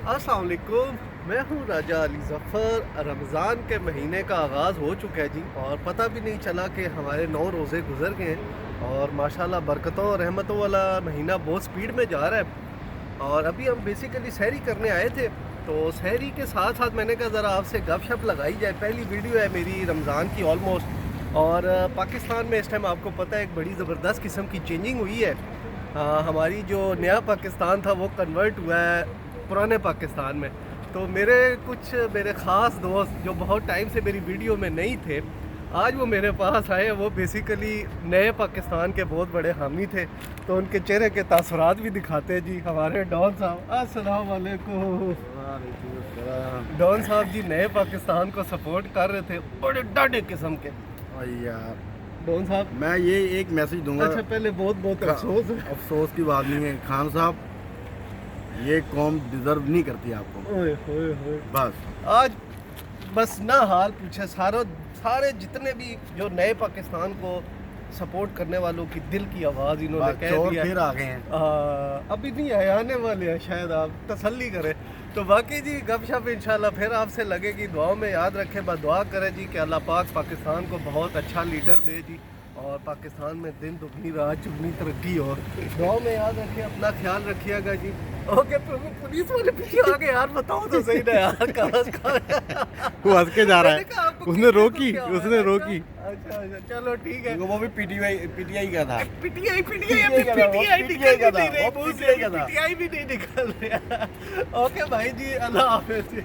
السلام علیکم، میں ہوں راجہ علی ظفر۔ رمضان کے مہینے کا آغاز ہو چکا ہے جی، اور پتہ بھی نہیں چلا کہ ہمارے 9 روزے گزر گئے ہیں، اور ماشاءاللہ برکتوں اور رحمتوں والا مہینہ بہت سپیڈ میں جا رہا ہے۔ اور ابھی ہم بیسیکلی سحری کرنے آئے تھے، تو سحری کے ساتھ ساتھ میں نے کہا ذرا آپ سے گپ شپ لگائی جائے۔ پہلی ویڈیو ہے میری رمضان کی آلموسٹ، اور پاکستان میں اس ٹائم آپ کو پتہ ہے ایک بڑی زبردست قسم کی چینجنگ ہوئی ہے۔ ہماری جو نیا پاکستان تھا وہ کنورٹ ہوا ہے پرانے پاکستان میں۔ تو میرے خاص دوست جو بہت ٹائم سے میری ویڈیو میں نہیں تھے، آج وہ میرے پاس آئے۔ وہ بیسیکلی نئے پاکستان کے بہت بڑے حامی تھے، تو ان کے چہرے کے تاثرات بھی دکھاتے ہیں جی۔ ہمارے ڈان صاحب، السلام علیکم۔ ڈان صاحب جی نئے پاکستان کو سپورٹ کر رہے تھے، بڑے ڈاڈے قسم کے۔ یار ڈان صاحب، میں یہ ایک میسج دوں گا۔ اچھا پہلے بہت بہت افسوس ہے۔ افسوس کی بات نہیں ہے خان صاحب، یہ قوم ڈیزرو نہیں کرتی آپ کو۔ اوئے ہوئے ہوئے، بس آج بس نہ حال پوچھے سارے جتنے بھی جو نئے پاکستان کو سپورٹ کرنے والوں کی دل کی آواز انہوں نے کہہ چور دیا پھر آ گئے ہیں۔ ابھی نہیں آئے، آنے والے ہیں، شاید آپ تسلی کریں۔ تو باقی جی گپ شپ انشاءاللہ پھر آپ سے لگے گی۔ دعاؤں میں یاد رکھیں، بس دعا کریں جی کہ اللہ پاک پاکستان کو بہت اچھا لیڈر دے جی، اور پاکستان میں دن دگنی رات چگنی ترقی ہو۔ دعاؤں میں یاد رکھیں، اپنا خیال رکھیے گا جی۔ اوکے، پولیس والے پیچھے آ گئے یار، بتاؤ تو صحیح نا یار، کہاں وہ ہنس کے جا رہا ہے، اس نے روکی۔ اچھا چلو ٹھیک ہے۔ وہ بھی پی ٹی آئی کا تھا۔ پی ٹی آئی بھی نہیں نکل رہا۔ اوکے بھائی جی، اللہ حافظ جی۔